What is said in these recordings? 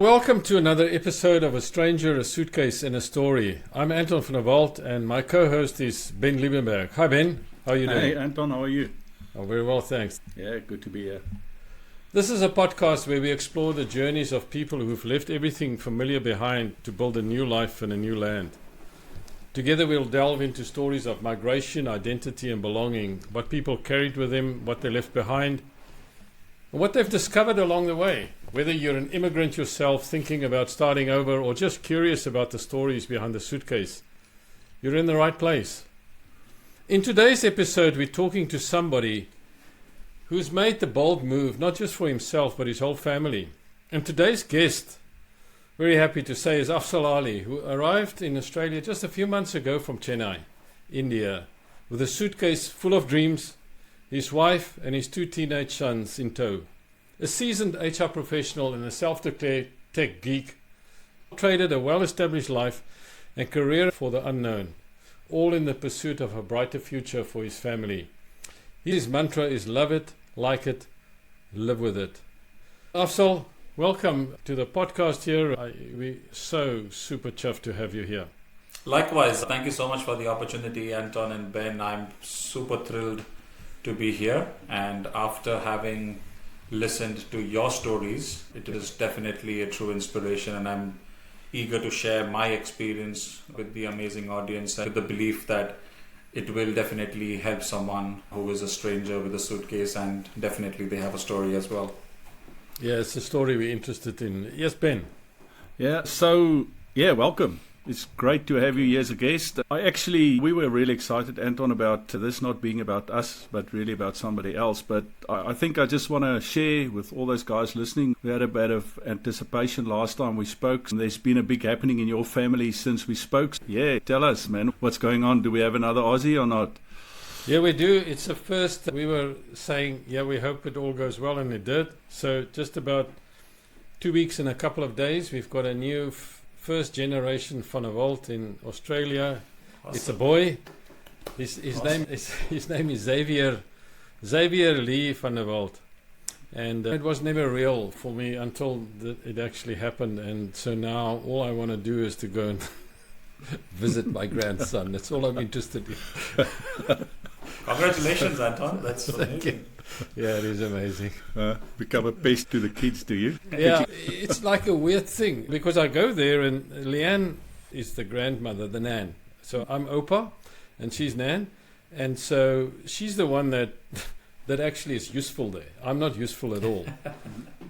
Welcome to another episode of A Stranger, a Suitcase and a Story. I'm Anton van der Walt and my co-host is Ben Liebenberg. Hi Ben, how are you doing? Hey Anton, how are you? Oh, very well, thanks. Yeah, good to be here. This is a podcast where we explore the journeys of people who've left everything familiar behind to build a new life in a new land. Together we'll delve into stories of migration, identity and belonging, what people carried with them, what they left behind, and what they've discovered along the way. Whether you're an immigrant yourself thinking about starting over or just curious about the stories behind the suitcase, you're in the right place. In today's episode, we're talking to somebody who's made the bold move, not just for himself, but his whole family. And today's guest, very happy to say, is Afzal Ali, who arrived in Australia just a few months ago from Chennai, India, with a suitcase full of dreams, his wife and his two teenage sons in tow. A seasoned HR professional and a self-declared tech geek, traded a well-established life and career for the unknown, all in the pursuit of a brighter future for his family. His mantra is love it, like it, live with it. Afzal, welcome to the podcast here. We're so super chuffed to have you here. Likewise, thank you so much for the opportunity, Anton and Ben. I'm super thrilled to be here, and after having listened to your stories, it is definitely a true inspiration, and I'm eager to share my experience with the amazing audience with the belief that it will definitely help someone who is a stranger with a suitcase, and definitely they have a story as well. Yeah, it's a story we're interested in. Yes, Ben. Welcome. It's great to have you here as a guest. We were really excited, Anton, about this not being about us, but really about somebody else. But I think I just want to share with all those guys listening. We had a bit of anticipation last time we spoke. There's been a big happening in your family since we spoke. Yeah, tell us, man, what's going on? Do we have another Aussie or not? Yeah, we do. It's the first. We were saying, we hope it all goes well, and it did. So just about 2 weeks and a couple of days, we've got a new first generation van der Walt in Australia. Awesome. It's a boy. His name is Xavier Lee van der Walt, and it was never real for me until it actually happened. And so now all I want to do is to go and visit my grandson. That's all I'm interested in. Congratulations, Anton. That's amazing. Yeah, it is amazing. Become a pest to the kids, do you? Yeah, it's like a weird thing because I go there and Leanne is the grandmother, the nan. So I'm Opa and she's Nan. And so she's the one that actually is useful there. I'm not useful at all.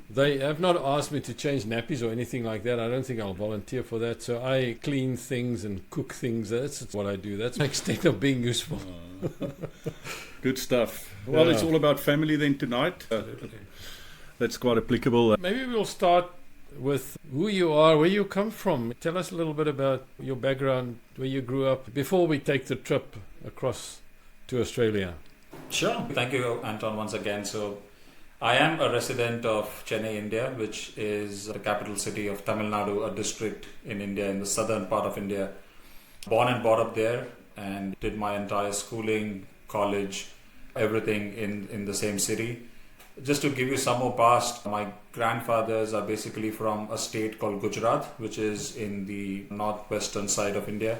They have not asked me to change nappies or anything like that. I don't think I'll volunteer for that. So I clean things and cook things. That's what I do. That's my extent of being useful. Good stuff. Well, It's all about family then tonight. That's quite applicable. Maybe we'll start with who you are, where you come from. Tell us a little bit about your background, where you grew up, before we take the trip across to Australia. Sure. Thank you, Anton, once again. So I am a resident of Chennai, India, which is the capital city of Tamil Nadu, a district in India, in the southern part of India. Born and brought up there and did my entire schooling, college, everything in the same city. Just to give you some more past, my grandfathers are basically from a state called Gujarat, which is in the northwestern side of India.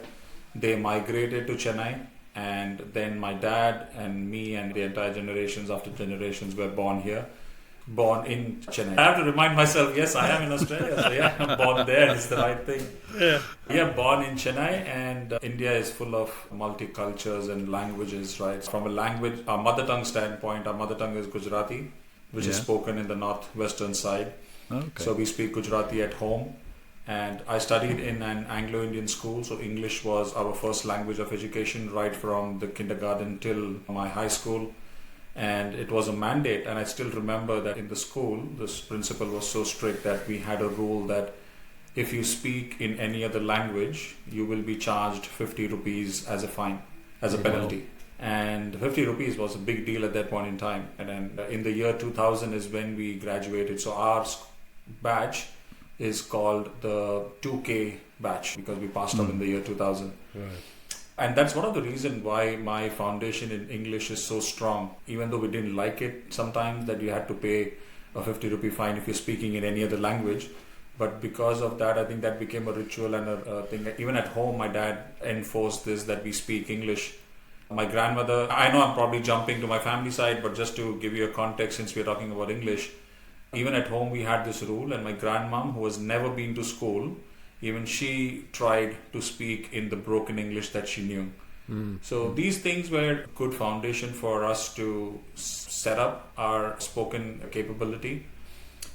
They migrated to Chennai, and then my dad and me and the entire generations after generations were born here. Born in Chennai. I have to remind myself, yes, I am in Australia. So yeah, I'm born there is the right thing. Yeah, born in Chennai, and India is full of multicultures and languages, right? From our mother tongue standpoint, our mother tongue is Gujarati, which is spoken in the northwestern side. Okay. So we speak Gujarati at home. And I studied in an Anglo-Indian school, so English was our first language of education right from the kindergarten till my high school. And it was a mandate, and I still remember that in the school, this principal was so strict that we had a rule that if you speak in any other language, you will be charged 50 rupees as a fine, as a penalty. And 50 rupees was a big deal at that point in time. And then in the year 2000 is when we graduated. So our batch is called the 2K batch because we passed out in the year 2000. Right. And that's one of the reasons why my foundation in English is so strong. Even though we didn't like it sometimes that you had to pay a 50 rupee fine if you're speaking in any other language, But because of that, I think that became a ritual and a thing. Even at home, my dad enforced this, that we speak English. My grandmother, I know I'm probably jumping to my family side, but just to give you a context, since we're talking about English, even at home we had this rule, and my grandmom, who has never been to school, even she tried to speak in the broken English that she knew. So these things were a good foundation for us to set up our spoken capability.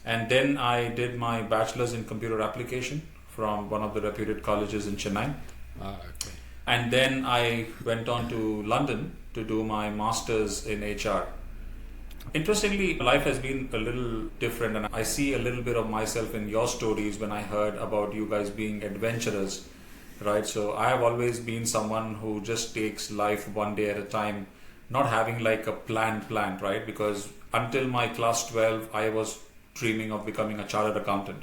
And then I did my bachelor's in computer application from one of the reputed colleges in Chennai. Okay. And then I went on to London to do my master's in HR. Interestingly, life has been a little different, and I see a little bit of myself in your stories when I heard about you guys being adventurers, right? So I have always been someone who just takes life one day at a time, not having like a plan, right? Because until my class 12, I was dreaming of becoming a chartered accountant,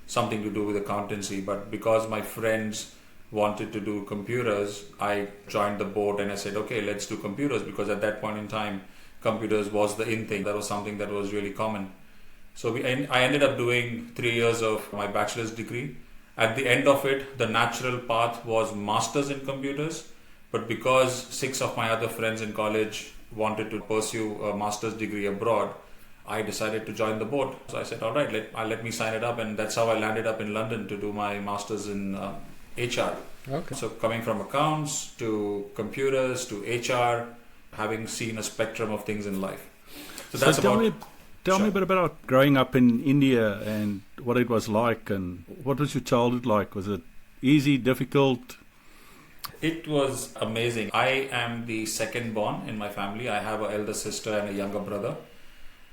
something to do with accountancy. But because my friends wanted to do computers, I joined the board and I said, okay, let's do computers, because at that point in time, computers was the in thing. That was something that was really common. So I ended up doing 3 years of my bachelor's degree. At the end of it, the natural path was master's in computers. But because 6 of my other friends in college wanted to pursue a master's degree abroad, I decided to join the board. So I said, all right, let me sign it up. And that's how I landed up in London to do my master's in HR. Okay. So coming from accounts to computers to HR, having seen a spectrum of things in life. So that's tell about... me a bit about growing up in India and what it was like, and what was your childhood like? Was it easy, difficult? It was amazing. I am the second born in my family. I have an elder sister and a younger brother.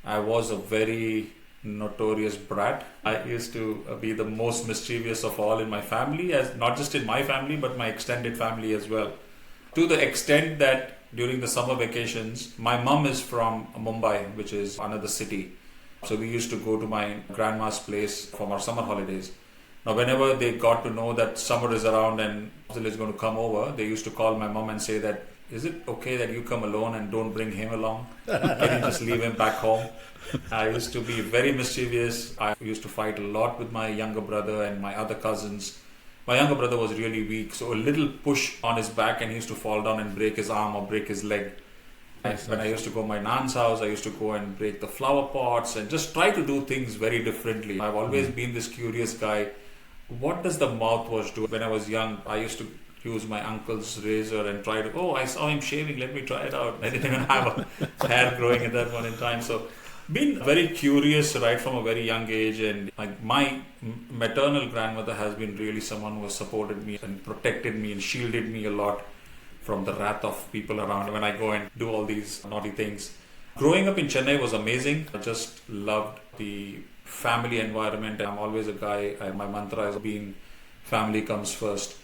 I was a very notorious brat. I used to be the most mischievous of all in my family, as not just in my family, but my extended family as well. To the extent that during the summer vacations, my mum is from Mumbai, which is another city. So we used to go to my grandma's place for our summer holidays. Now, whenever they got to know that summer is around and Afzal is going to come over, they used to call my mum and say that, is it okay that you come alone and don't bring him along? Can you just leave him back home? I used to be very mischievous. I used to fight a lot with my younger brother and my other cousins. My younger brother was really weak, so a little push on his back and he used to fall down and break his arm or break his leg. When I used to go to my nan's house, I used to go and break the flower pots and just try to do things very differently. I've always been this curious guy. What does the mouthwash do? When I was young, I used to use my uncle's razor and try to, I saw him shaving, let me try it out. I didn't even have a hair growing at that point in time. So been very curious right from a very young age, and my maternal grandmother has been really someone who has supported me and protected me and shielded me a lot from the wrath of people around when I go and do all these naughty things. Growing up in Chennai was amazing. I just loved the family environment. I'm always a guy, my mantra is being family comes first.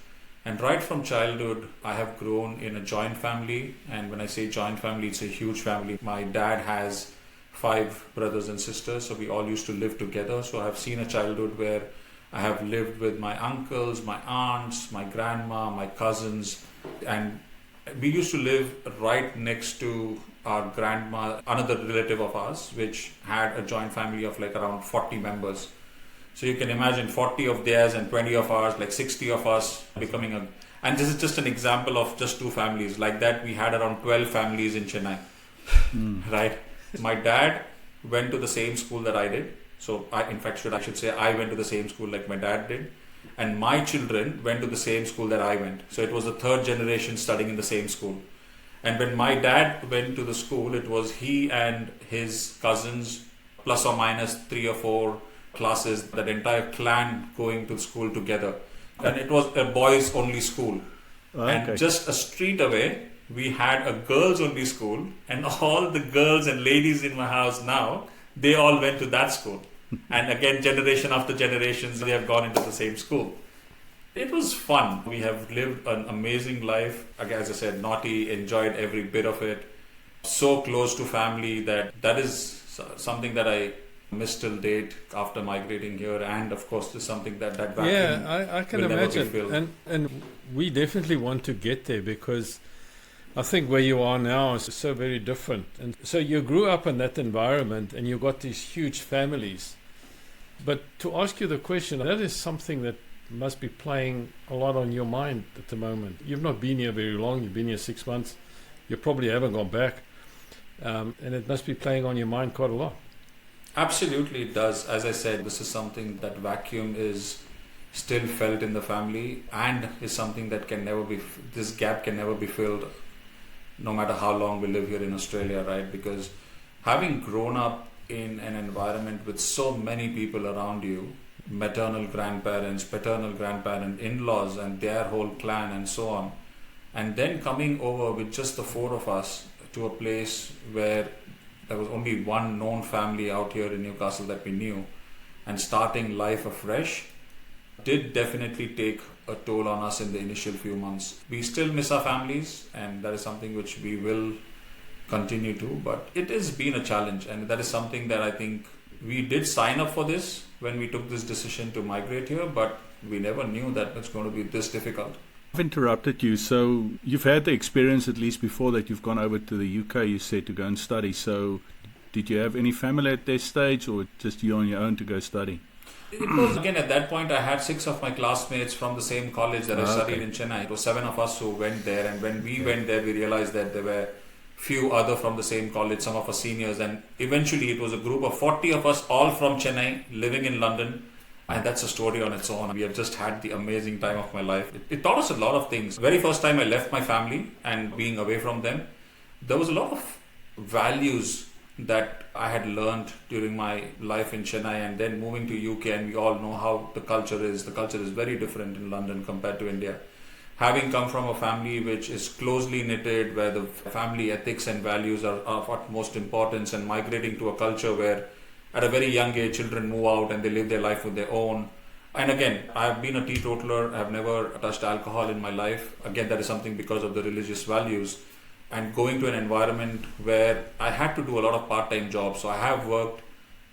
And right from childhood, I have grown in a joint family. And when I say joint family, it's a huge family. My dad has 5 brothers and sisters, so we all used to live together. So I've seen a childhood where I have lived with my uncles, my aunts, my grandma, my cousins, and we used to live right next to our grandma, another relative of ours, which had a joint family of like around 40 members. So you can imagine 40 of theirs and 20 of ours, like 60 of us becoming a... And this is just an example of just 2 families. Like that, we had around 12 families in Chennai, right? My dad went to the same school that I did. So I should say I went to the same school like my dad did. And my children went to the same school that I went. So it was the 3rd generation studying in the same school. And when my dad went to the school, it was he and his cousins, plus or minus 3 or 4 classes, that entire clan going to school together. And it was a boys only school. Okay. And just a street away, we had a girls only school, and all the girls and ladies in my house now, they all went to that school. And again, generation after generations, they have gone into the same school. It was fun. We have lived an amazing life. Again, as I said, naughty, enjoyed every bit of it. So close to family that is something that I miss till date after migrating here. And of course, there's something that vacuum I can will never be imagine. filled. And we definitely want to get there, because I think where you are now is so very different. And so you grew up in that environment and you got these huge families. But to ask you the question, that is something that must be playing a lot on your mind at the moment. You've not been here very long. You've been here 6 months. You probably haven't gone back. And it must be playing on your mind quite a lot. Absolutely, it does. As I said, this is something that vacuum is still felt in the family, and is something that can never be, this gap can never be filled no matter how long we live here in Australia, right? Because having grown up in an environment with so many people around you, maternal grandparents, paternal grandparents, in-laws and their whole clan and so on, and then coming over with just the four of us to a place where there was only one known family out here in Newcastle that we knew, and starting life afresh did definitely take a toll on us in the initial few months. We still miss our families, and that is something which we will continue to, but it has been a challenge, and that is something that I think we did sign up for this when we took this decision to migrate here, but we never knew that it's going to be this difficult. I've interrupted you. So you've had the experience at least before that you've gone over to the UK, you said, to go and study. So did you have any family at this stage, or just you on your own to go study? It was, again, at that point I had 6 of my classmates from the same college that I studied in Chennai. It was 7 of us who went there, and when we went there we realized that there were few other from the same college, some of us seniors, and eventually it was a group of 40 of us, all from Chennai, living in London. And that's a story on its own. We have just had the amazing time of my life. It taught us a lot of things. Very first time I left my family and being away from them, there was a lot of values that I had learned during my life in Chennai, and then moving to UK, and we all know how the culture is. The culture is very different in London compared to India. Having come from a family which is closely knitted, where the family ethics and values are of utmost importance, and migrating to a culture where at a very young age children move out and they live their life with their own. And again, I've been a teetotaler. I've never touched alcohol in my life. Again, that is something because of the religious values. And going to an environment where I had to do a lot of part-time jobs. So I have worked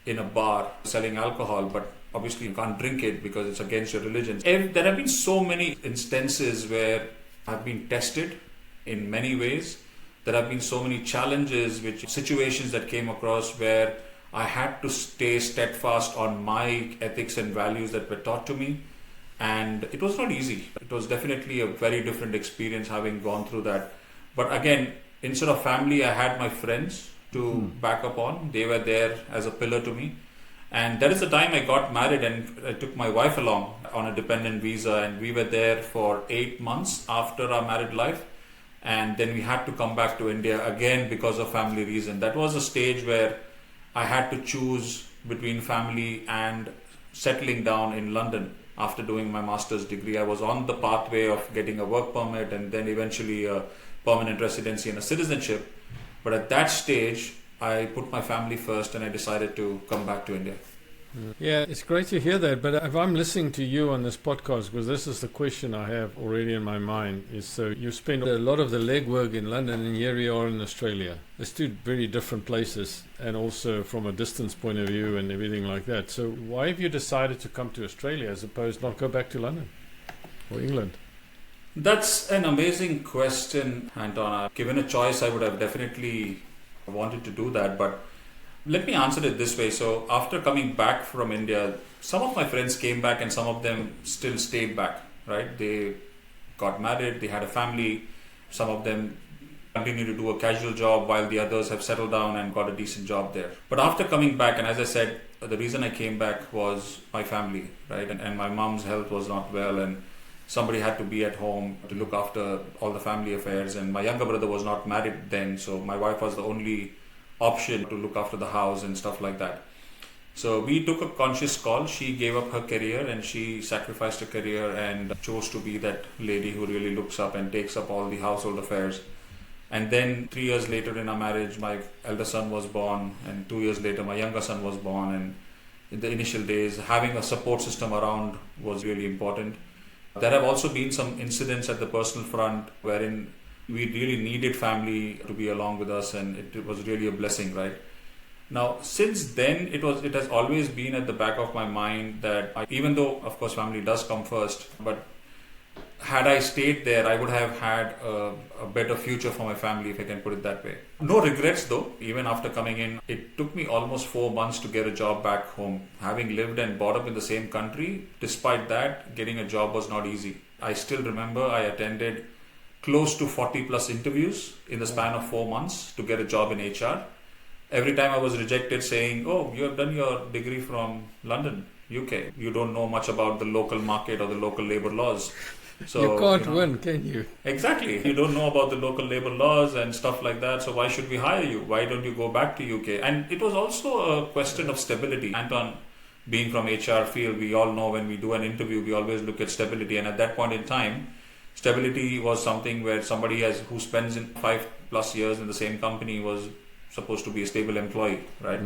in a bar selling alcohol, but obviously you can't drink it because it's against your religion. There have been so many instances where I've been tested in many ways. There have been so many challenges, situations that came across where I had to stay steadfast on my ethics and values that were taught to me. And it was not easy. It was definitely a very different experience having gone through that. But again, instead of family, I had my friends to back up on. They were there as a pillar to me. And that is the time I got married, and I took my wife along on a dependent visa, and we were there for 8 months after our married life. And then we had to come back to India again because of family reason. That was a stage where I had to choose between family and settling down in London. After doing my master's degree, I was on the pathway of getting a work permit and then eventually a permanent residency and a citizenship. But at that stage, I put my family first and I decided to come back to India. Yeah, it's great to hear that. But if I'm listening to you on this podcast, because this is the question I have already in my mind, is so you spend a lot of the legwork in London and here you are in Australia. It's two very different places, and also from a distance point of view and everything like that. So why have you decided to come to Australia as opposed to not go back to London or England? That's an amazing question, Anton. Given a choice, I would have definitely wanted to do that, but let me answer it this way. So after coming back from India, some of my friends came back and some of them still stayed back, right? They got married, they had a family. Some of them continue to do a casual job while the others have settled down and got a decent job there. But after coming back, and as I said, the reason I came back was my family, right? And my mom's health was not well, and somebody had to be at home to look after all the family affairs. And my younger brother was not married then, so my wife was the only option to look after the house and stuff like that. So we took a conscious call. She gave up her career and she sacrificed her career and chose to be that lady who really looks up and takes up all the household affairs. And then 3 years later in our marriage, my elder son was born, and 2 years later my younger son was born. And in the initial days, having a support system around was really important. There have also been some incidents at the personal front wherein we really needed family to be along with us, and it was really a blessing, right? Now, since then, it has always been at the back of my mind that even though, of course, family does come first, but had I stayed there, I would have had a better future for my family, if I can put it that way. No regrets though. Even after coming in, it took me almost 4 months to get a job back home. Having lived and brought up in the same country, despite that, getting a job was not easy. I still remember I attended close to 40 plus interviews in the span of 4 months to get a job in HR. Every time I was rejected saying, oh, you have done your degree from London, UK. You don't know much about the local market or the local labor laws. So you can't win, can you? Exactly. You don't know about the local labor laws and stuff like that. So why should we hire you? Why don't you go back to UK? And it was also a question of stability. Anton, being from HR field, we all know when we do an interview, we always look at stability. And at that point in time, stability was something where somebody who spends in 5+ years in the same company was supposed to be a stable employee, right?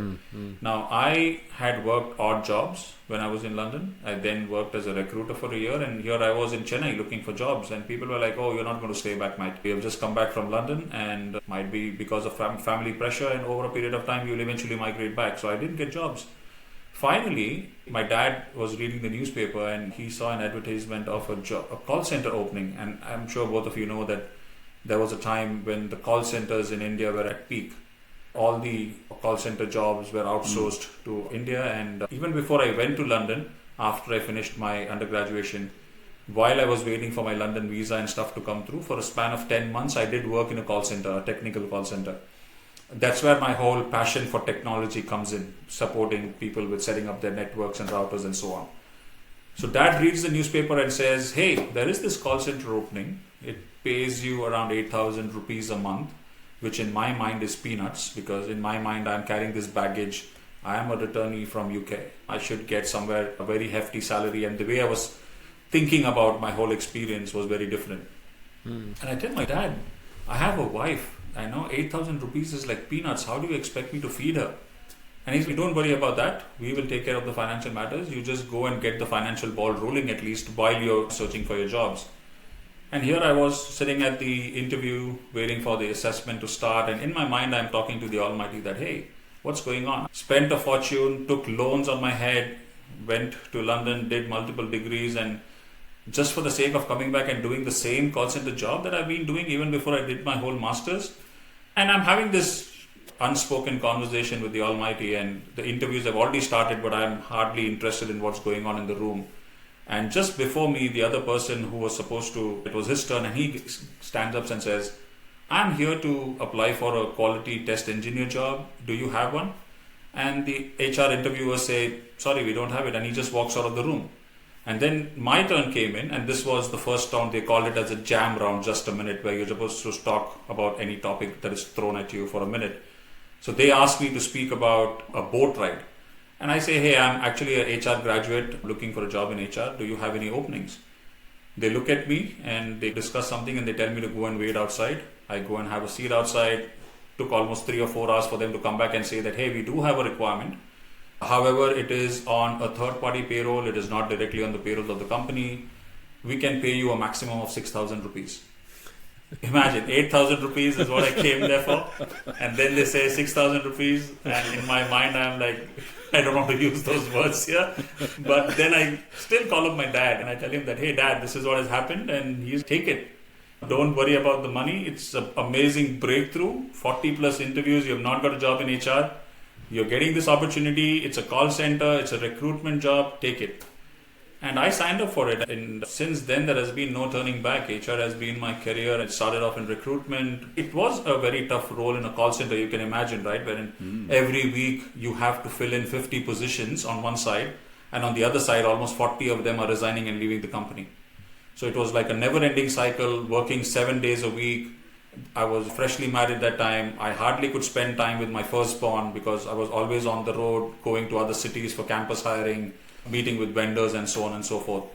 Now, I had worked odd jobs when I was in London. I then worked as a recruiter for a year, and here I was in Chennai looking for jobs, and people were like, oh, you're not going to stay back, mate. We have just come back from London, and might be because of family pressure, and over a period of time, you'll eventually migrate back. So I didn't get jobs. Finally, my dad was reading the newspaper, and he saw an advertisement of a call center opening, and I'm sure both of you know that there was a time when the call centers in India were at peak. All the call center jobs were outsourced to India, and even before I went to London, after I finished my undergraduation, while I was waiting for my London visa and stuff to come through, for a span of 10 months, I did work in a call center, a technical call center. That's where my whole passion for technology comes in, supporting people with setting up their networks and routers and so on. So dad reads the newspaper and says, hey, there is this call center opening. It pays you around 8,000 rupees a month, which in my mind is peanuts, because in my mind I'm carrying this baggage. I am a returnee from UK. I should get somewhere a very hefty salary, and the way I was thinking about my whole experience was very different. And I tell my dad, I have a wife. I know 8,000 rupees is like peanuts. How do you expect me to feed her? And he's like, don't worry about that. We will take care of the financial matters. You just go and get the financial ball rolling at least while you're searching for your jobs. And here I was sitting at the interview, waiting for the assessment to start. And in my mind, I'm talking to the Almighty that, hey, what's going on? Spent a fortune, took loans on my head, went to London, did multiple degrees, and just for the sake of coming back and doing the same call center job that I've been doing even before I did my whole master's. And I'm having this unspoken conversation with the Almighty, and the interviews have already started, but I'm hardly interested in what's going on in the room. And just before me, the other person who was supposed to, it was his turn, and he stands up and says, I'm here to apply for a quality test engineer job. Do you have one? And the HR interviewer say, sorry, we don't have it. And he just walks out of the room. And then my turn came in, and this was the first round. They called it as a jam round, just a minute, where you're supposed to talk about any topic that is thrown at you for a minute. So they asked me to speak about a boat ride. And I say, hey, I'm actually a HR graduate looking for a job in HR. Do you have any openings? They look at me and they discuss something, and they tell me to go and wait outside. I go and have a seat outside. Took almost 3 or 4 hours for them to come back and say that, hey, we do have a requirement. However, it is on a third-party payroll. It is not directly on the payroll of the company. We can pay you a maximum of 6,000 rupees. Imagine, 8,000 rupees is what I came there for. And then they say 6,000 rupees. And in my mind, I'm like, I don't want to use those words here. But then I still call up my dad and I tell him that, hey, dad, this is what has happened. And he's, take it. Don't worry about the money. It's an amazing breakthrough. 40 plus interviews. You have not got a job in HR. You're getting this opportunity. It's a call center. It's a recruitment job. Take it. And I signed up for it. And since then, there has been no turning back. HR has been my career. It started off in recruitment. It was a very tough role in a call center, you can imagine, right? Wherein every week you have to fill in 50 positions on one side. And on the other side, almost 40 of them are resigning and leaving the company. So it was like a never-ending cycle, working 7 days a week. I was freshly married that time. I hardly could spend time with my firstborn because I was always on the road, going to other cities for campus hiring, meeting with vendors and so on and so forth.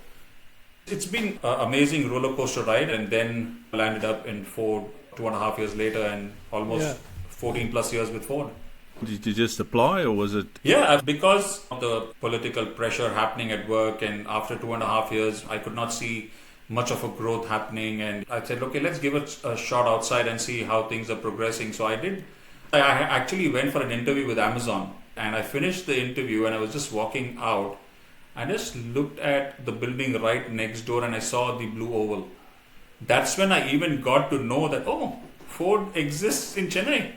It's been an amazing roller coaster ride, and then landed up in Ford 2.5 years later, and almost 14 plus years with Ford. Did you just apply, or was it? Yeah, because of the political pressure happening at work, and after 2.5 years, I could not see much of a growth happening, and I said, okay, let's give it a shot outside and see how things are progressing. So I did. I actually went for an interview with Amazon, and I finished the interview, and I was just walking out. I just looked at the building right next door, and I saw the blue oval. That's when I even got to know that, Ford exists in Chennai.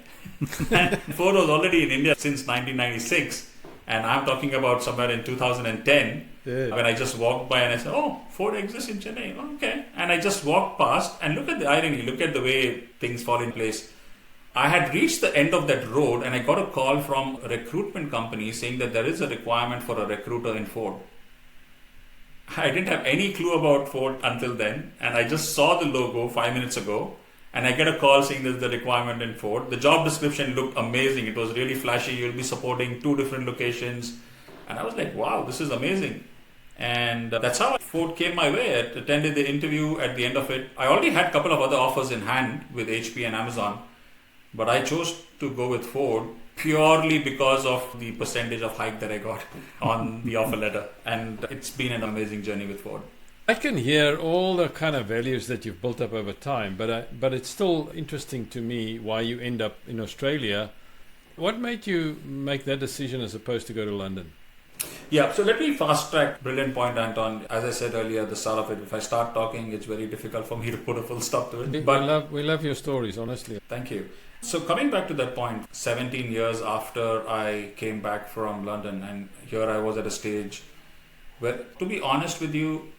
And Ford was already in India since 1996. And I'm talking about somewhere in 2010, when I just walked by and I said, Ford exists in Chennai. Okay. And I just walked past, and look at the irony, look at the way things fall in place. I had reached the end of that road and I got a call from a recruitment company saying that there is a requirement for a recruiter in Ford. I didn't have any clue about Ford until then, and I just saw the logo 5 minutes ago, and I get a call saying there's the requirement in Ford. The job description looked amazing. It was really flashy. You'll be supporting 2 different locations. And I was like, wow, this is amazing. And that's how Ford came my way. I attended the interview. At the end of it, I already had a couple of other offers in hand with HP and Amazon, but I chose to go with Ford purely because of the percentage of hike that I got on the offer letter. And it's been an amazing journey with Ford. I can hear all the kind of values that you've built up over time, but it's still interesting to me why you end up in Australia. What made you make that decision as opposed to go to London? Yeah, so let me fast track. Brilliant point, Anton. As I said earlier at the start of it, if I start talking, it's very difficult for me to put a full stop to it. But we love your stories, honestly. Thank you. So coming back to that point, 17 years after I came back from London, and here I was at a stage where, to be honest with you,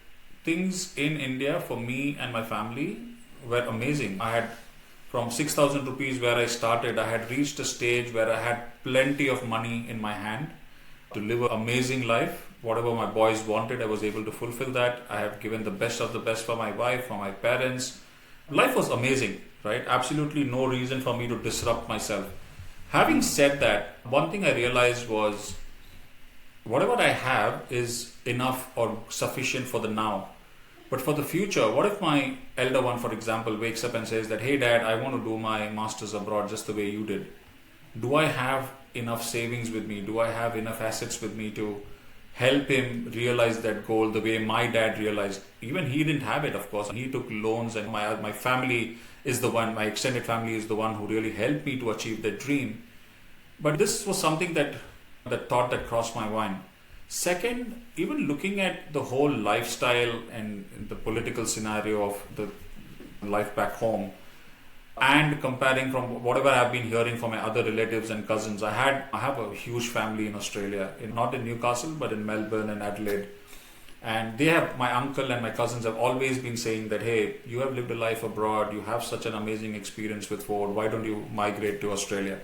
things in India for me and my family were amazing. I had, from 6,000 rupees where I started, I had reached a stage where I had plenty of money in my hand to live an amazing life. Whatever my boys wanted, I was able to fulfill that. I have given the best of the best for my wife, for my parents. Life was amazing, right? Absolutely no reason for me to disrupt myself. Having said that, one thing I realized was whatever I have is enough or sufficient for the now. But for the future, what if my elder one, for example, wakes up and says that, hey dad, I want to do my master's abroad just the way you did. Do I have enough savings with me? Do I have enough assets with me to help him realize that goal the way my dad realized? Even he didn't have it, of course. He took loans, and my family is the one, my extended family is the one who really helped me to achieve that dream. But this was something that thought that crossed my mind. Second, even looking at the whole lifestyle and the political scenario of the life back home, and comparing from whatever I've been hearing from my other relatives and cousins, I have a huge family in Australia, not in Newcastle, but in Melbourne and Adelaide. And my uncle and my cousins have always been saying that, hey, you have lived a life abroad, you have such an amazing experience with Ford, why don't you migrate to Australia?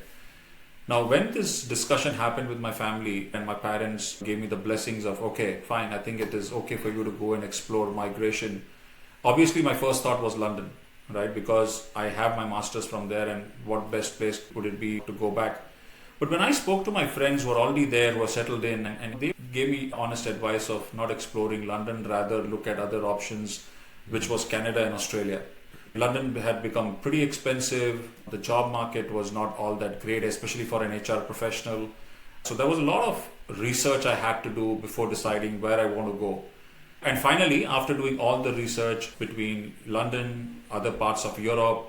Now, when this discussion happened with my family and my parents gave me the blessings of, okay, fine, I think it is okay for you to go and explore migration. Obviously, my first thought was London, right? Because I have my master's from there, and what best place would it be to go back? But when I spoke to my friends who are already there, who are settled in, and they gave me honest advice of not exploring London, rather look at other options, which was Canada and Australia. London had become pretty expensive. The job market was not all that great, especially for an HR professional. So there was a lot of research I had to do before deciding where I want to go. And finally, after doing all the research between London, other parts of Europe,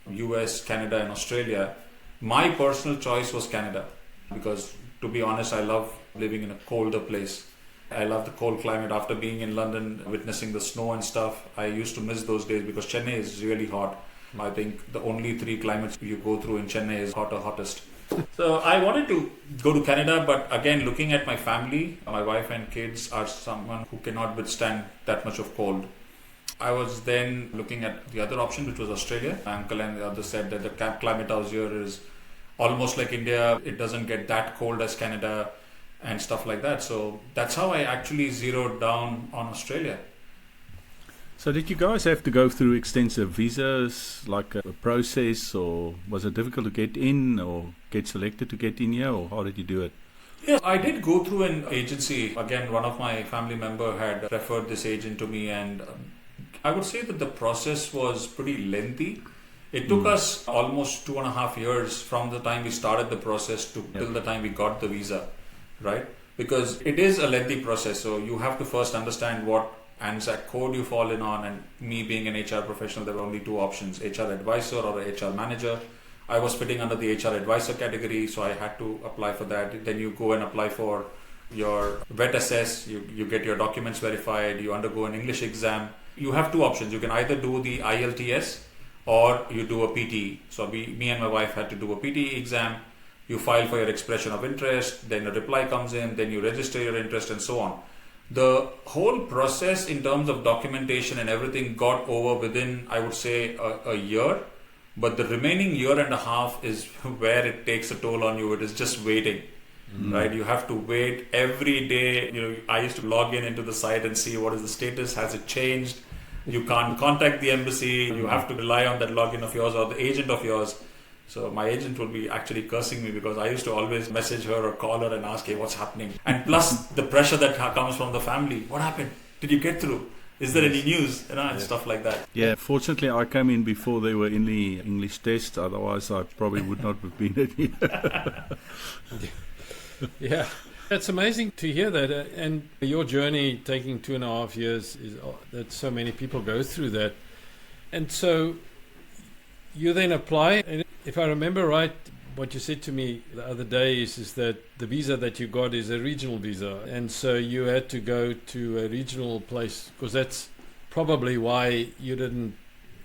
US, Canada, and Australia, my personal choice was Canada. Because to be honest, I love living in a colder place. I love the cold climate. After being in London, witnessing the snow and stuff, I used to miss those days because Chennai is really hot. I think the only 3 climates you go through in Chennai is hottest. So I wanted to go to Canada, but again, looking at my family, my wife and kids are someone who cannot withstand that much of cold. I was then looking at the other option, which was Australia. My uncle and the others said that the climate house here is almost like India. It doesn't get that cold as Canada and stuff like that. So that's how I actually zeroed down on Australia. So did you guys have to go through extensive visas, like a process, or was it difficult to get in or get selected to get in here, or how did you do it? Yeah, I did go through an agency. Again, one of my family member had referred this agent to me, and I would say that the process was pretty lengthy. It took us almost 2.5 years from the time we started the process to till the time we got the visa, right? Because it is a lengthy process. So you have to first understand what ANZAC code you fall in on, and me being an HR professional, there were only 2 options, HR advisor or a HR manager. I was fitting under the HR advisor category, so I had to apply for that. Then you go and apply for your vet assess, you get your documents verified, you undergo an English exam. You have two options. You can either do the IELTS or you do a PTE. So me and my wife had to do a PTE exam. You file for your expression of interest, then a reply comes in, then you register your interest and so on. The whole process in terms of documentation and everything got over within, I would say, a year. But the remaining year and a half is where it takes a toll on you. It is just waiting, right? You have to wait every day. I used to log into the site and see what is the status. Has it changed? You can't contact the embassy. You have to rely on that login of yours or the agent of yours. So my agent will be actually cursing me because I used to always message her or call her and ask, hey, what's happening? And plus the pressure that comes from the family. What happened? Did you get through? Is there any news? And stuff like that. Yeah, fortunately I came in before there were any English tests. Otherwise I probably would not have been in here. Yeah. It's amazing to hear that. And your journey taking 2.5 years is that so many people go through that. And so you then apply. And if I remember right, what you said to me the other day is that the visa that you got is a regional visa. And so you had to go to a regional place because that's probably why you didn't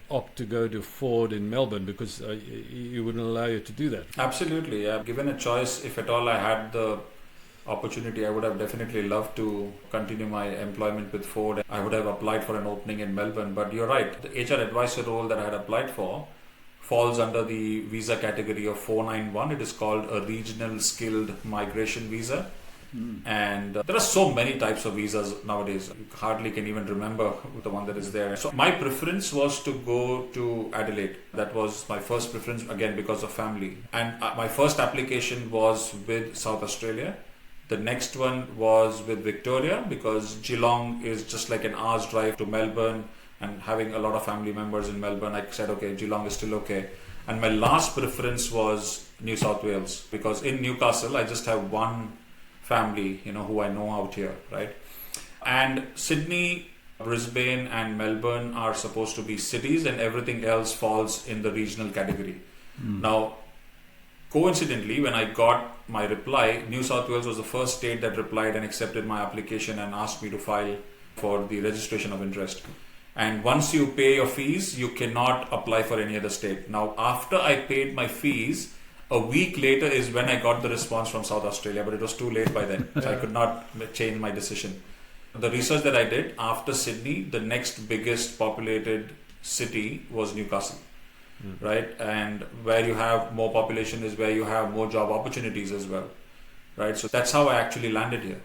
opt to go to Ford in Melbourne, because you wouldn't allow you to do that. Absolutely. Yeah. Given a choice, if at all I had the opportunity, I would have definitely loved to continue my employment with Ford. I would have applied for an opening in Melbourne. But you're right. The HR advisor role that I had applied for falls under the visa category of 491. It is called a regional skilled migration visa. And there are so many types of visas nowadays. You hardly can even remember the one that is there. So my preference was to go to Adelaide. That was my first preference, again, because of family. And my first application was with South Australia. The next one was with Victoria, because Geelong is just like an hour's drive to Melbourne. And having a lot of family members in Melbourne, I said, okay, Geelong is still okay. And my last preference was New South Wales, because in Newcastle, I just have one family, who I know out here, right? And Sydney, Brisbane and Melbourne are supposed to be cities, and everything else falls in the regional category. Now, coincidentally, when I got my reply, New South Wales was the first state that replied and accepted my application and asked me to file for the registration of interest. And once you pay your fees, you cannot apply for any other state. Now, after I paid my fees, a week later is when I got the response from South Australia, but it was too late by then. So I could not change my decision. The research that I did, after Sydney, the next biggest populated city was Newcastle, right? And where you have more population is where you have more job opportunities as well, right? So that's how I actually landed here.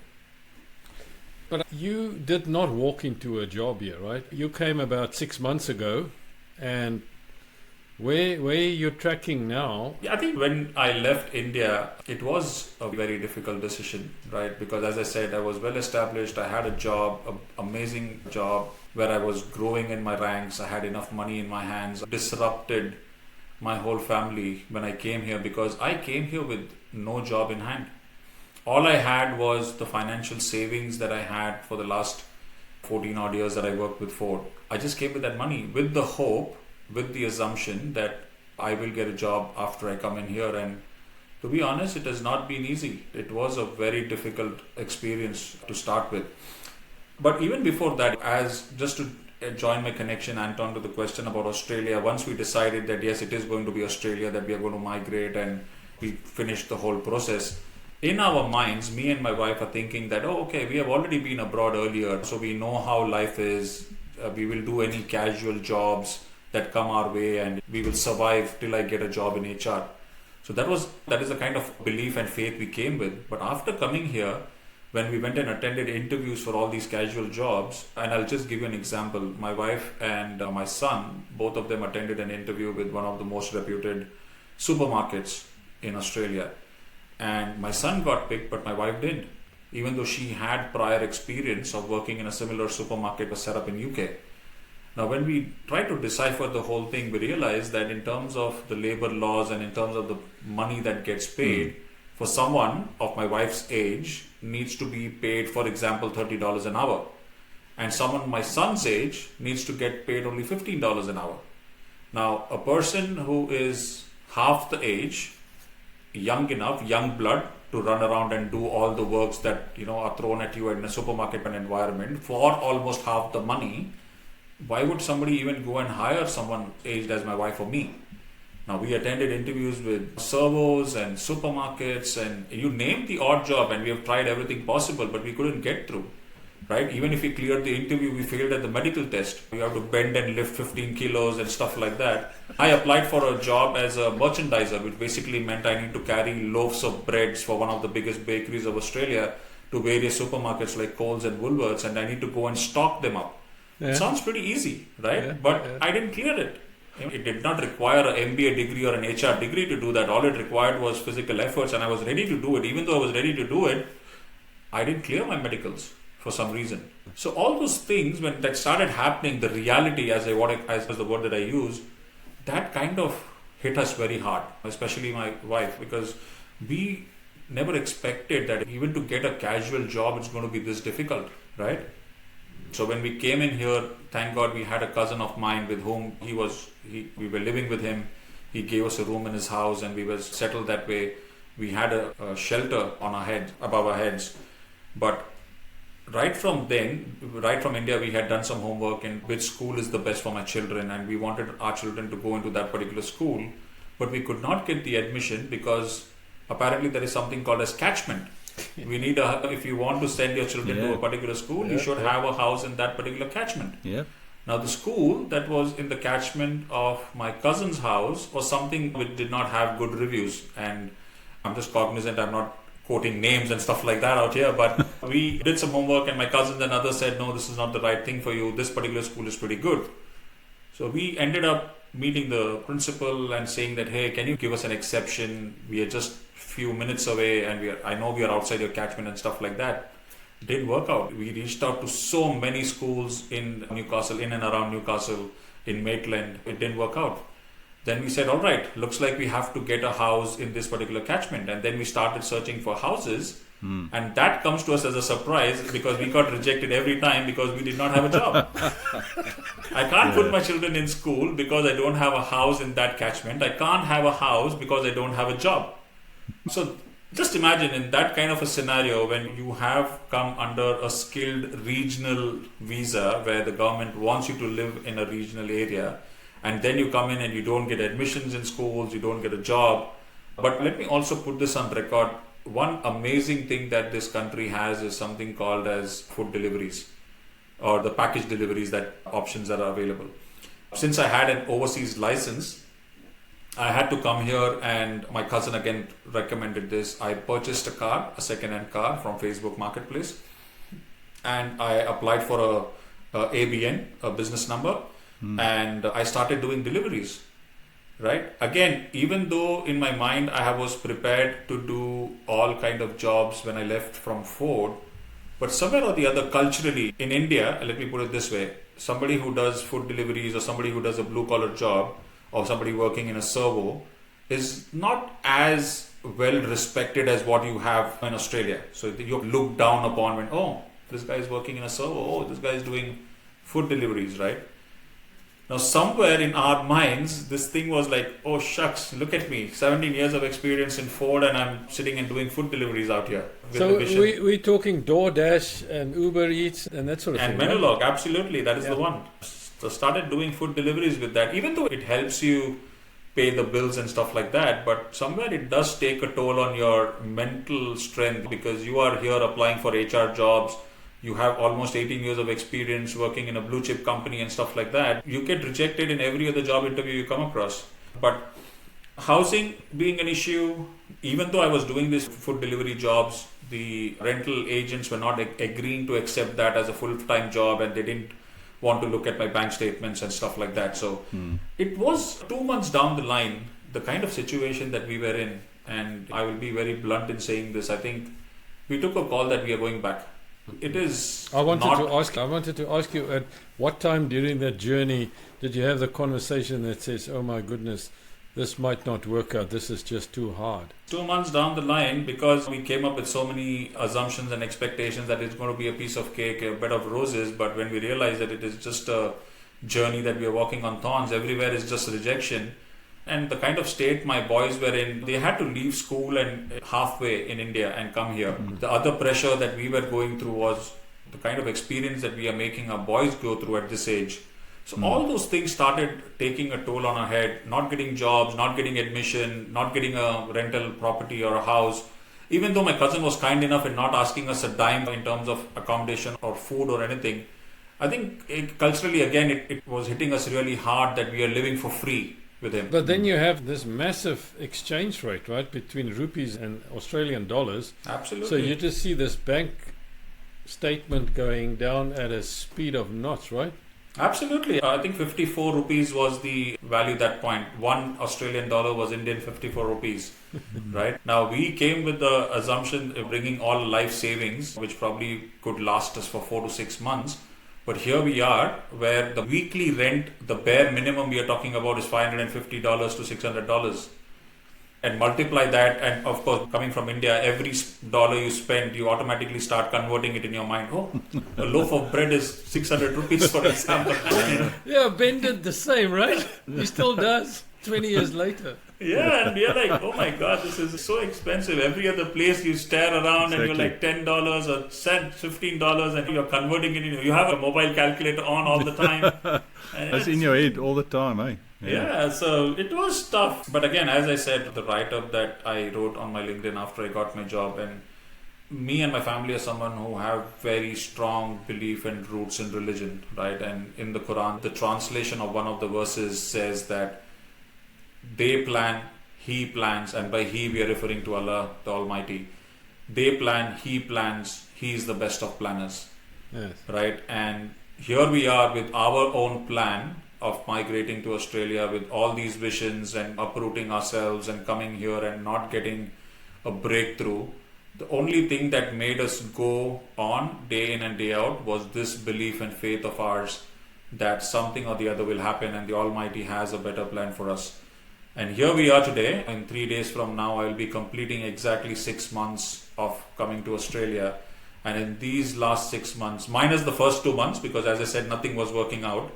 But you did not walk into a job here, right? You came about 6 months ago, and where you're tracking now? Yeah, I think when I left India, it was a very difficult decision, right? Because as I said, I was well established. I had a job, an amazing job where I was growing in my ranks. I had enough money in my hands. Disrupted my whole family when I came here, because I came here with no job in hand. All I had was the financial savings that I had for the last 14 odd years that I worked with Ford. I just came with that money with the hope, with the assumption that I will get a job after I come in here. And to be honest, it has not been easy. It was a very difficult experience to start with. But even before that, as just to join my connection, Anton, to the question about Australia, once we decided that yes, it is going to be Australia, that we are going to migrate, and we finished the whole process, in our minds, me and my wife are thinking that, oh, okay, we have already been abroad earlier, so we know how life is. We will do any casual jobs that come our way, and we will survive till I get a job in HR. So that is the kind of belief and faith we came with. But after coming here, when we went and attended interviews for all these casual jobs, and I'll just give you an example. My wife and my son, both of them attended an interview with one of the most reputed supermarkets in Australia. And my son got picked, but my wife didn't, even though she had prior experience of working in a similar supermarket set up in UK. Now, when we try to decipher the whole thing, we realize that in terms of the labor laws and in terms of the money that gets paid, for someone of my wife's age needs to be paid, for example, $30 an hour. And someone my son's age needs to get paid only $15 an hour. Now, a person who is half the age, young enough, young blood, to run around and do all the works that are thrown at you in a supermarket and environment for almost half the money, why would somebody even go and hire someone aged as my wife or me? Now, we attended interviews with servos and supermarkets and you name the odd job, and we have tried everything possible, but we couldn't get through, right? Even if we cleared the interview, we failed at the medical test. We have to bend and lift 15 kilos and stuff like that. I applied for a job as a merchandiser, which basically meant I need to carry loaves of breads for one of the biggest bakeries of Australia to various supermarkets like Coles and Woolworths, and I need to go and stock them up. Yeah. It sounds pretty easy, right? Yeah, but yeah. I didn't clear it. It did not require an MBA degree or an HR degree to do that. All it required was physical efforts, and I was ready to do it. Even though I was ready to do it, I didn't clear my medicals for some reason. So all those things, when that started happening, the reality, as the word that I use, that kind of hit us very hard, especially my wife, because we never expected that even to get a casual job, it's going to be this difficult, right? So when we came in here, thank God we had a cousin of mine with whom we were living with him. He gave us a room in his house and we were settled that way. We had a shelter on our head, above our heads. But right from India, we had done some homework in which school is the best for my children, and we wanted our children to go into that particular school. But we could not get the admission because apparently there is something called as catchment. We need if you want to send your children to a particular school, you should have a house in that particular catchment. Yeah. Now the school that was in the catchment of my cousin's house was something which did not have good reviews, and I'm just cognizant I'm not quoting names and stuff like that out here, but we did some homework and my cousins and others said, no, this is not the right thing for you, this particular school is pretty good. So we ended up meeting the principal and saying that, hey, can you give us an exception? We are just few minutes away and I know we are outside your catchment and stuff like that. Didn't work out. We reached out to so many schools in Newcastle, in and around Newcastle, in Maitland. It didn't work out. Then we said, all right, looks like we have to get a house in this particular catchment. And then we started searching for houses. And that comes to us as a surprise because we got rejected every time because we did not have a job. I can't put my children in school because I don't have a house in that catchment. I can't have a house because I don't have a job. So just imagine in that kind of a scenario when you have come under a skilled regional visa where the government wants you to live in a regional area, and then you come in and you don't get admissions in schools, you don't get a job. But let me also put this on record. One amazing thing that this country has is something called as food deliveries or the package deliveries, that options that are available. Since I had an overseas license, I had to come here, and my cousin again recommended this. I purchased a second-hand car from Facebook Marketplace, and I applied for a ABN, a business number, and I started doing deliveries. Right? Again, even though in my mind I was prepared to do all kind of jobs when I left from Ford, but somewhere or the other culturally in India, let me put it this way, somebody who does food deliveries or somebody who does a blue collar job or somebody working in a servo is not as well respected as what you have in Australia. So you're looked down upon when, oh, this guy is working in a servo, oh, this guy is doing food deliveries, right? Now, somewhere in our minds, this thing was like, oh shucks, look at me, 17 years of experience in Ford and I'm sitting and doing food deliveries out here. So we're talking DoorDash and Uber Eats and that sort of thing. And Menulog, absolutely, that is the one. So started doing food deliveries with that, even though it helps you pay the bills and stuff like that, but somewhere it does take a toll on your mental strength because you are here applying for HR jobs. You have almost 18 years of experience working in a blue chip company and stuff like that. You get rejected in every other job interview you come across. But housing being an issue, even though I was doing these food delivery jobs, the rental agents were not agreeing to accept that as a full-time job, and they didn't want to look at my bank statements and stuff like that. So it was 2 months down the line, the kind of situation that we were in. And I will be very blunt in saying this. I think we took a call that we are going back. It is. I wanted to ask you at what time during that journey did you have the conversation that says, "Oh my goodness, this might not work out. This is just too hard." 2 months down the line, because we came up with so many assumptions and expectations that it's going to be a piece of cake, a bed of roses. But when we realized that it is just a journey that we are walking on thorns, everywhere is just rejection. And the kind of state my boys were in, they had to leave school and halfway in India and come here. The other pressure that we were going through was the kind of experience that we are making our boys go through at this age. So all those things started taking a toll on our head, not getting jobs, not getting admission, not getting a rental property or a house. Even though my cousin was kind enough in not asking us a dime in terms of accommodation or food or anything, I think culturally, again, it was hitting us really hard that we are living for free with him. But then you have this massive exchange rate, right, between rupees and Australian dollars. Absolutely. So you just see this bank statement going down at a speed of knots, right? Absolutely. I think 54 rupees was the value at that point. 1 Australian dollar was Indian 54 rupees, right? Now, we came with the assumption of bringing all life savings, which probably could last us for 4 to 6 months. But here we are, where the weekly rent, the bare minimum we are talking about is $550 to $600. And multiply that, and of course, coming from India, every dollar you spend, you automatically start converting it in your mind. Oh, a loaf of bread is 600 rupees, for example. Yeah, Ben did the same, right? He still does 20 years later. Yeah, and you're like, oh my God, this is so expensive. Every other place you stare around and you're like $10 or cent, $15, and you're converting it. You have a mobile calculator on all the time. That's in your head all the time, eh? Yeah, so it was tough. But again, as I said, the write-up that I wrote on my LinkedIn after I got my job, and me and my family are someone who have very strong belief and roots in religion, right? And in the Quran, the translation of one of the verses says that they plan, He plans, and by He we are referring to Allah, the Almighty. They plan, He plans, He is the best of planners, Yes. right? And here we are with our own plan of migrating to Australia with all these visions and uprooting ourselves and coming here and not getting a breakthrough. The only thing that made us go on day in and day out was this belief and faith of ours that something or the other will happen and the Almighty has a better plan for us. And here we are today. In 3 days from now, I will be completing exactly 6 months of coming to Australia. And in these last 6 months, minus the first 2 months, because as I said, nothing was working out,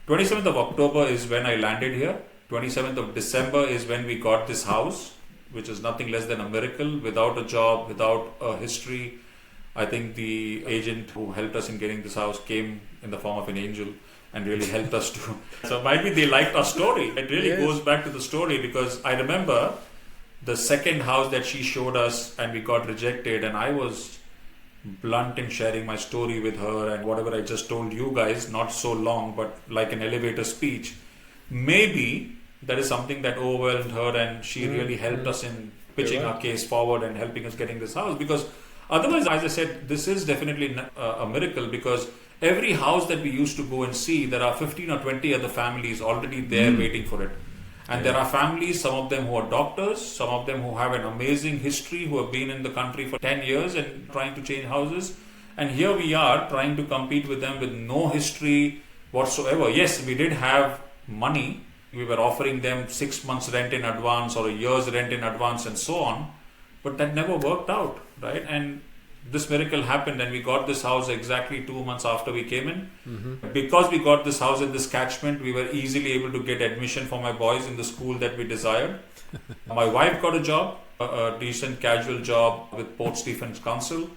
27th of October is when I landed here. 27th of December is when we got this house, which is nothing less than a miracle. Without a job, without a history, I think the agent who helped us in getting this house came in the form of an angel and really helped us to. So maybe they liked our story. It really goes back to the story, because I remember the second house that she showed us and we got rejected, and I was blunt in sharing my story with her, and whatever I just told you guys, not so long but like an elevator speech, maybe that is something that overwhelmed her, and she really helped us in pitching our case forward and helping us getting this house. Because otherwise, as I said, this is definitely a miracle, because every house that we used to go and see, there are 15 or 20 other families already there waiting for it. And there are families, some of them who are doctors, some of them who have an amazing history, who have been in the country for 10 years and trying to change houses. And here we are trying to compete with them with no history whatsoever. Yes, we did have money. We were offering them 6 months rent in advance or a year's rent in advance and so on. But that never worked out, right? And this miracle happened, and we got this house exactly 2 months after we came in. Because we got this house in this catchment, we were easily able to get admission for my boys in the school that we desired. My wife got a job, a decent casual job with Port Stephens Council.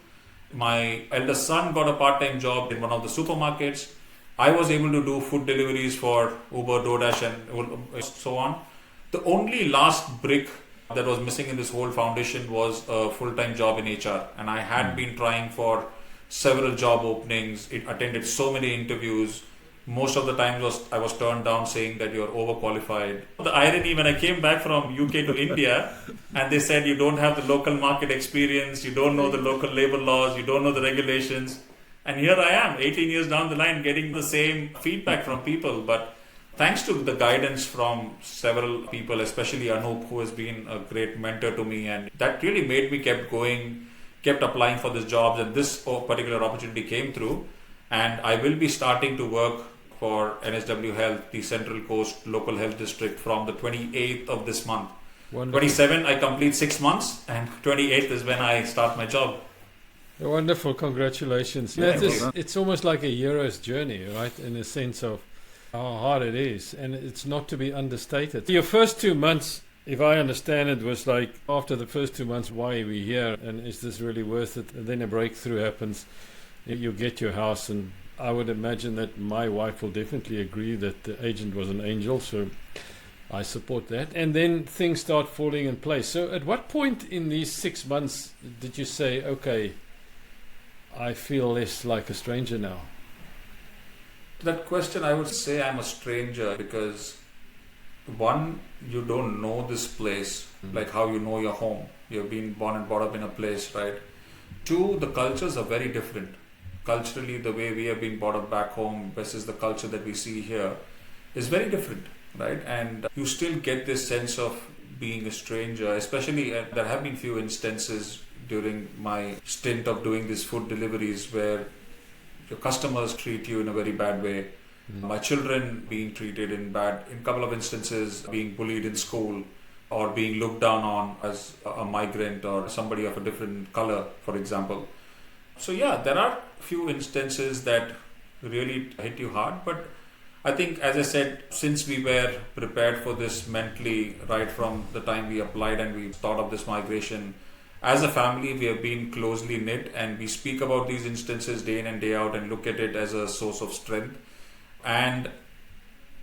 My eldest son got a part-time job in one of the supermarkets. I was able to do food deliveries for Uber, DoorDash and so on. The only last brick that was missing in this whole foundation was a full-time job in HR, and I had been trying for several job openings. It attended so many interviews. Most of the time I was turned down, saying that you're overqualified. The irony, when I came back from UK to India and they said you don't have the local market experience, you don't know the local labor laws, you don't know the regulations, and here I am 18 years down the line getting the same feedback from people. But thanks to the guidance from several people, especially Anup, who has been a great mentor to me, and that really made me kept going, kept applying for these jobs, and this particular opportunity came through. And I will be starting to work for NSW Health, the Central Coast Local Health District, from the 28th of this month. Wonderful. 27, I complete 6 months, and 28th is when I start my job. Wonderful, congratulations. Yeah, It's almost like a hero's journey, right? In a sense of how hard it is, and it's not to be understated. Your first 2 months, if I understand it, was like after the first 2 months, why are we here, and is this really worth it? And then a breakthrough happens, you get your house, and I would imagine that my wife will definitely agree that the agent was an angel, so I support that. And then things start falling in place. So at what point in these 6 months did you say, okay, I feel less like a stranger now? That question, I would say I'm a stranger because one, you don't know this place like how you know your home. You've been born and brought up in a place, right? Two, the cultures are very different. Culturally, the way we have been brought up back home versus the culture that we see here is very different, right? And you still get this sense of being a stranger, especially there have been few instances during my stint of doing these food deliveries where your customers treat you in a very bad way. My children being treated in a couple of instances, being bullied in school or being looked down on as a migrant or somebody of a different color, for example. So yeah, there are few instances that really hit you hard, but I think, as I said, since we were prepared for this mentally right from the time we applied and we thought of this migration, as a family we have been closely knit and we speak about these instances day in and day out and look at it as a source of strength. And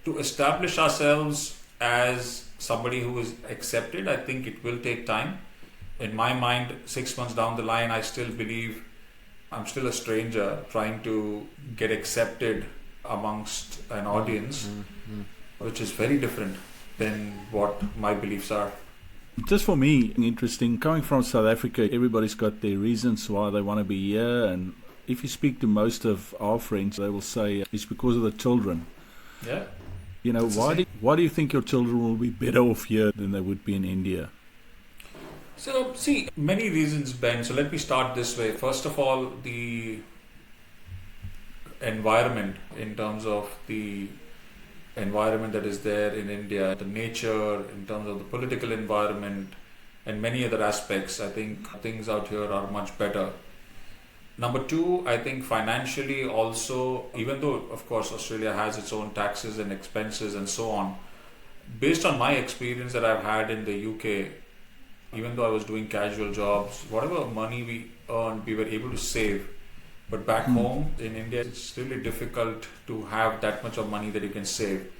to establish ourselves as somebody who is accepted, I think it will take time. In my mind, 6 months down the line, I still believe I'm still a stranger trying to get accepted amongst an audience, which is very different than what my beliefs are. Just for me, interesting, coming from South Africa, everybody's got their reasons why they want to be here, and if you speak to most of our friends, they will say it's because of the children. Yeah. You know, why do you think your children will be better off here than they would be in India? So, see, many reasons, Ben. So let me start this way. First of all, the environment, in terms of the environment that is there in India, the nature, in terms of the political environment, and many other aspects, I think things out here are much better. Number two, I think financially also, even though, of course, Australia has its own taxes and expenses and so on, based on my experience that I've had in the UK, even though I was doing casual jobs, whatever money we earned, we were able to save. But back home in India, it's really difficult to have that much of money that you can save.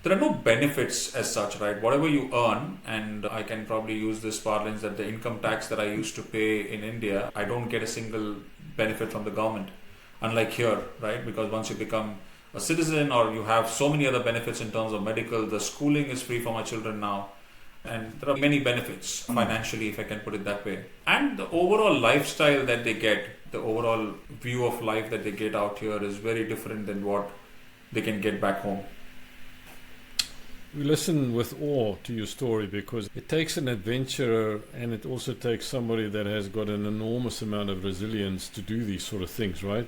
There are no benefits as such, right? Whatever you earn, and I can probably use this parlance that the income tax that I used to pay in India, I don't get a single benefit from the government. Unlike here, right? Because once you become a citizen or you have so many other benefits in terms of medical, the schooling is free for my children now. And there are many benefits financially, if I can put it that way. And the overall lifestyle that they get, the overall view of life that they get out here is very different than what they can get back home. We listen with awe to your story because it takes an adventurer and it also takes somebody that has got an enormous amount of resilience to do these sort of things, right?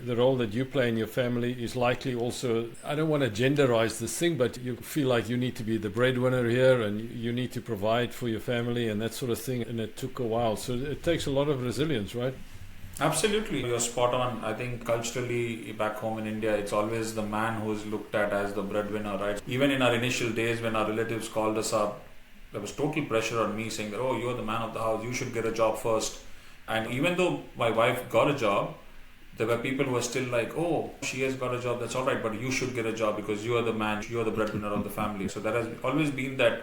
The role that you play in your family is likely also, I don't want to genderize this thing, but you feel like you need to be the breadwinner here and you need to provide for your family and that sort of thing. And it took a while. So it takes a lot of resilience, right? Absolutely, you're spot on. I think culturally back home in India, it's always the man who is looked at as the breadwinner, right? Even in our initial days when our relatives called us up, there was total pressure on me saying that, oh, you're the man of the house, you should get a job first. And even though my wife got a job, there were people who were still like, oh, she has got a job, that's all right, but you should get a job because you are the man, you are the breadwinner of the family. So there has always been that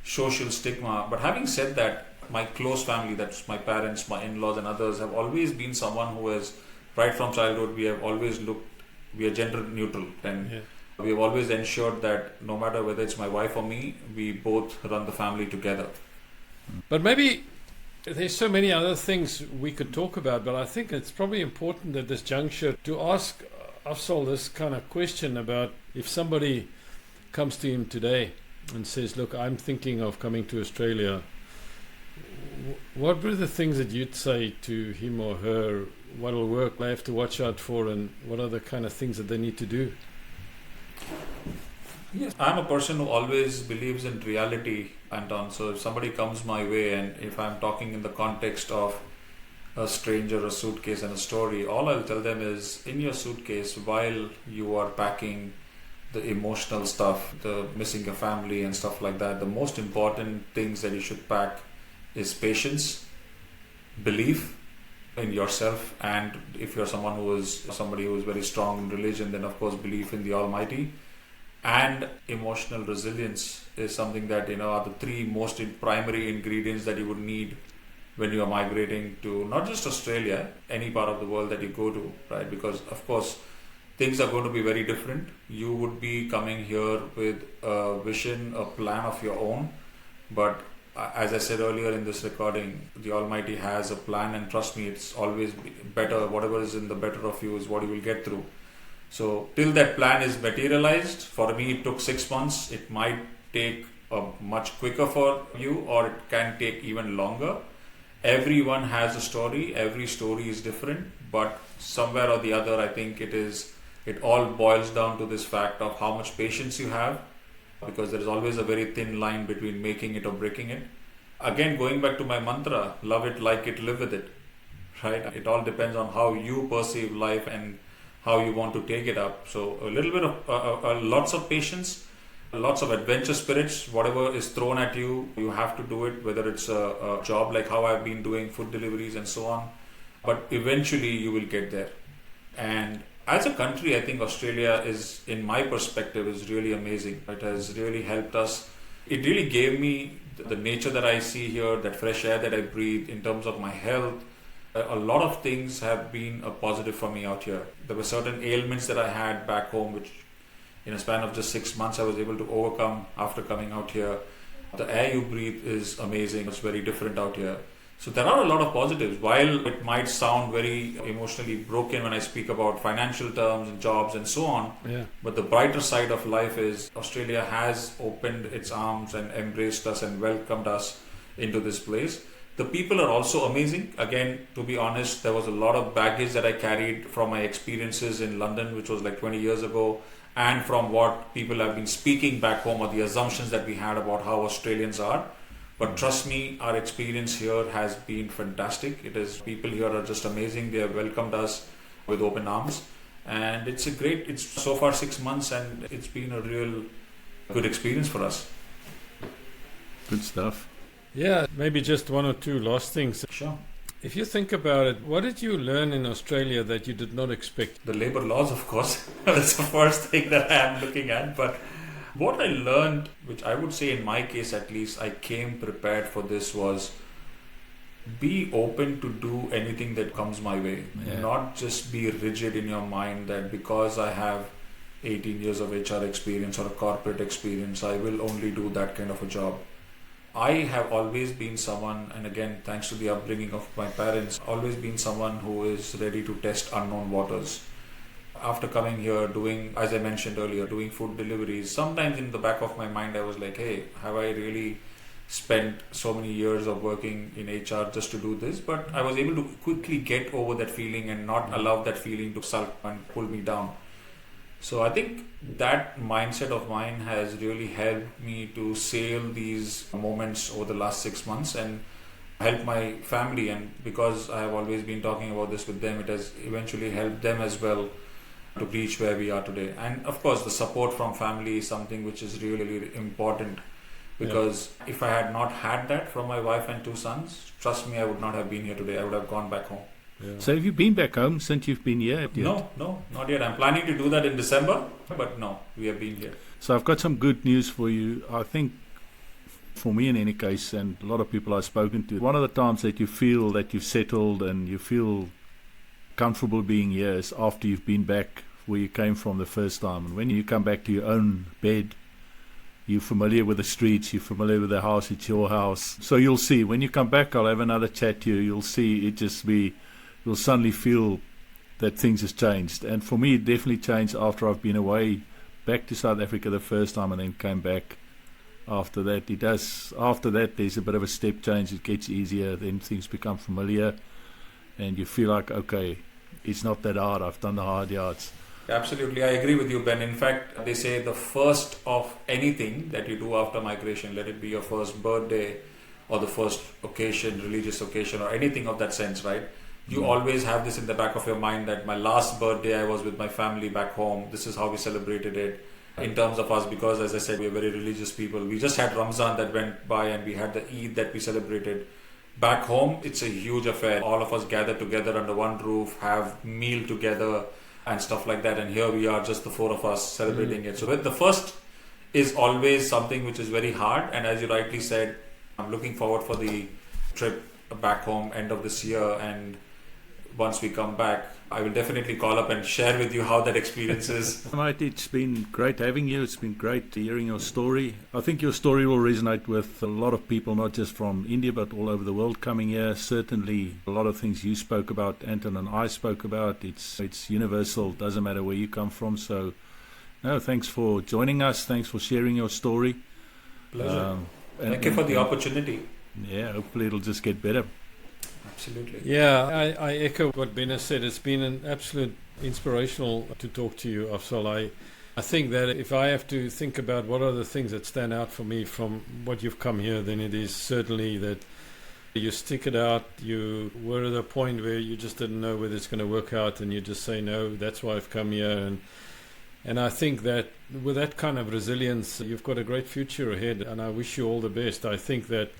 social stigma. But having said that, my close family, that's my parents, my in-laws and others, have always been someone who has, right from childhood, we have always looked, we are gender neutral. And we have always ensured that no matter whether it's my wife or me, we both run the family together. But maybe there's so many other things we could talk about, but I think it's probably important at this juncture to ask Afzal this kind of question about if somebody comes to him today and says, look, I'm thinking of coming to Australia. What were the things that you'd say to him or her? What will work, they have to watch out for, and what are the kind of things that they need to do? Yes, I'm a person who always believes in reality, Anton. So if somebody comes my way and if I'm talking in the context of a stranger, a suitcase and a story, all I'll tell them is in your suitcase while you are packing the emotional stuff, the missing a family and stuff like that, the most important things that you should pack is patience, belief in yourself, and if you're somebody who is very strong in religion, then of course belief in the Almighty. And emotional resilience is something that are the three most primary ingredients that you would need when you are migrating to not just Australia, any part of the world that you go to, right? Because of course things are going to be very different. You would be coming here with a vision, a plan of your own, but as I said earlier in this recording, the Almighty has a plan, and trust me, it's always better. Whatever is in the better of you is what you will get through. So till that plan is materialized, for me it took 6 months. It might take much quicker for you, or it can take even longer. Everyone has a story. Every story is different, but somewhere or the other, I think it all boils down to this fact of how much patience you have, because there is always a very thin line between making it or breaking it. Again, going back to my mantra, love it, like it, live with it, right? It all depends on how you perceive life and how you want to take it up. So a little bit of lots of patience, lots of adventure spirits. Whatever is thrown at you, you have to do it, whether it's a job like how I've been doing food deliveries and so on. But eventually you will get there. And as a country, I think Australia is, in my perspective, is really amazing. It has really helped us. It really gave me the nature that I see here, that fresh air that I breathe, in terms of my health. A lot of things have been a positive for me out here. There were certain ailments that I had back home, which in a span of just 6 months I was able to overcome after coming out here. The air you breathe is amazing. It's very different out here. So there are a lot of positives. While it might sound very emotionally broken when I speak about financial terms and jobs and so on, but the brighter side of life is Australia has opened its arms and embraced us and welcomed us into this place. The people are also amazing. Again, to be honest, there was a lot of baggage that I carried from my experiences in London, which was like 20 years ago, and from what people have been speaking back home, or the assumptions that we had about how Australians are. But trust me, our experience here has been fantastic. People here are just amazing. They have welcomed us with open arms. And it's so far 6 months, and it's been a real good experience for us. Good stuff. Yeah, maybe just one or two last things. Sure. If you think about it, what did you learn in Australia that you did not expect? The labour laws, of course. That's the first thing that I am looking at. But what I learned, which I would say in my case at least, I came prepared for this, was be open to do anything that comes my way. Yeah. Not just be rigid in your mind that because I have 18 years of HR experience or a corporate experience, I will only do that kind of a job. I have always been someone, and again, thanks to the upbringing of my parents, always been someone who is ready to test unknown waters. After coming here, doing, as I mentioned earlier, doing food deliveries, sometimes in the back of my mind I was like, hey, have I really spent so many years of working in HR just to do this? But I was able to quickly get over that feeling and not allow that feeling to sulk and pull me down. So I think that mindset of mine has really helped me to sail these moments over the last 6 months and help my family. And because I have always been talking about this with them, it has eventually helped them as well to reach where we are today. And of course, the support from family is something which is really important, because if I had not had that from my wife and 2 sons, trust me, I would not have been here today. I would have gone back home. Yeah. So have you been back home since you've been here? No, not yet. I'm planning to do that in December, but no, we have been here. So I've got some good news for you. I think for me in any case, and a lot of people I've spoken to, one of the times that you feel that you've settled and you feel comfortable being here is after you've been back where you came from the first time. And when you come back to your own bed, you're familiar with the streets, you're familiar with the house, it's your house. So you'll see, when you come back, I'll have another chat to you, you'll see you'll suddenly feel that things has changed. And for me, it definitely changed after I've been away, back to South Africa the first time and then came back after that. It does. After that, there's a bit of a step change. It gets easier, then things become familiar and you feel like, okay, it's not that hard, I've done the hard yards. Absolutely, I agree with you, Ben. In fact, they say the first of anything that you do after migration, let it be your first birthday or the first occasion, religious occasion or anything of that sense, right? You always have this in the back of your mind that my last birthday I was with my family back home. This is how we celebrated it. in terms of us, because as I said, we're very religious people. We just had Ramzan that went by, and we had the Eid that we celebrated. Back home, it's a huge affair. All of us gather together under one roof, have meal together and stuff like that. And here we are, just the four of us celebrating it. So the first is always something which is very hard. And as you rightly said, I'm looking forward for the trip back home end of this year. And once we come back, I will definitely call up and share with you how that experience is. Mate, it's been great having you. It's been great hearing your story. I think your story will resonate with a lot of people, not just from India, but all over the world coming here. Certainly, a lot of things you spoke about, Anton and I spoke about, it's universal. Doesn't matter where you come from. So, no, thanks for joining us. Thanks for sharing your story. Pleasure. Thank you for the opportunity. Yeah, hopefully it'll just get better. Absolutely. Yeah, I echo what Ben has said. It's been an absolute inspirational to talk to you, Afzal. I think that if I have to think about what are the things that stand out for me from what you've come here, then it is certainly that you stick it out. You were at a point where you just didn't know whether it's going to work out, and you just say, no, that's why I've come here. And I think that with that kind of resilience, you've got a great future ahead, and I wish you all the best. I think that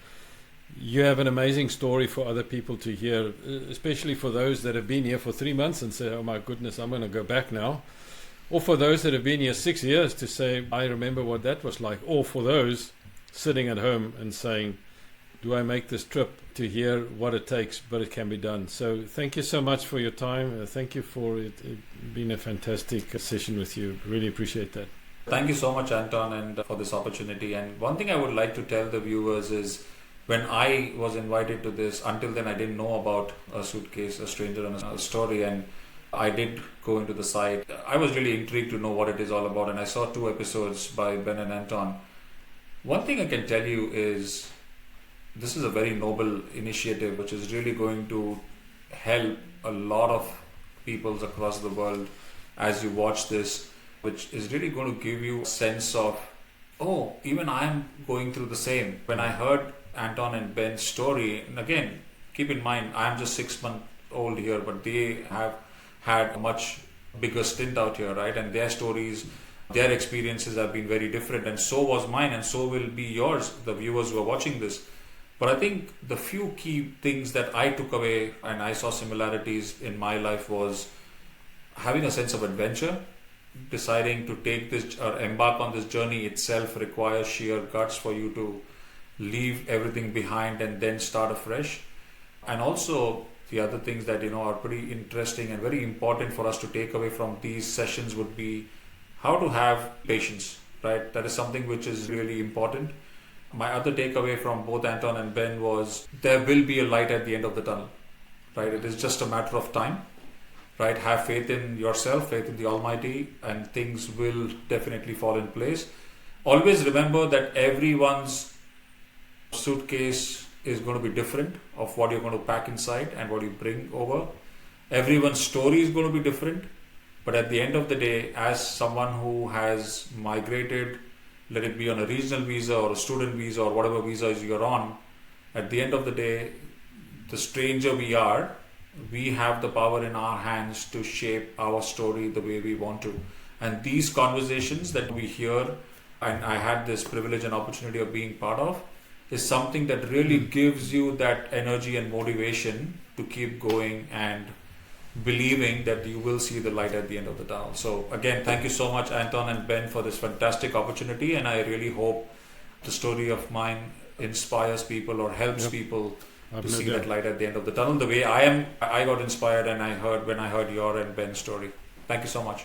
you have an amazing story for other people to hear, especially for those that have been here for 3 months and say, oh my goodness, I'm going to go back now. Or for those that have been here 6 years to say, I remember what that was like. Or for those sitting at home and saying, do I make this trip, to hear what it takes, but it can be done. So thank you so much for your time. Thank you for it being a fantastic session with you. Really appreciate that. Thank you so much, Anton, and for this opportunity. And one thing I would like to tell the viewers is, when I was invited to this, until then I didn't know about a suitcase, a stranger and a story, and I did go into the site. I was really intrigued to know what it is all about, and I saw 2 episodes by Ben and Anton. One thing I can tell you is this is a very noble initiative which is really going to help a lot of peoples across the world as you watch this, which is really going to give you a sense of, oh, even I am going through the same. When I heard Anton and Ben's story, and again, keep in mind, I'm just 6 months old here, but they have had a much bigger stint out here, right? And their stories, their experiences have been very different, and so was mine, and so will be yours, the viewers who are watching this. But I think the few key things that I took away, and I saw similarities in my life, was having a sense of adventure. Deciding to take this or embark on this journey itself requires sheer guts for you to leave everything behind and then start afresh. And also the other things that are pretty interesting and very important for us to take away from these sessions would be how to have patience, right? That is something which is really important. My other takeaway from both Anton and Ben was there will be a light at the end of the tunnel, right? It is just a matter of time, right? Have faith in yourself, faith in the Almighty, and things will definitely fall in place. Always remember that everyone's suitcase is going to be different of what you're going to pack inside and what you bring over. Everyone's story is going to be different, but at the end of the day, as someone who has migrated, let it be on a regional visa or a student visa or whatever visas you're on, at the end of the day, the stranger we are, we have the power in our hands to shape our story the way we want to. And these conversations that we hear, and I had this privilege and opportunity of being part of, is something that really gives you that energy and motivation to keep going and believing that you will see the light at the end of the tunnel. So again, thank you so much, Anton and Ben, for this fantastic opportunity, and I really hope the story of mine inspires people or helps people to see that light at the end of the tunnel the way I got inspired and when I heard your and Ben's story. Thank you so much.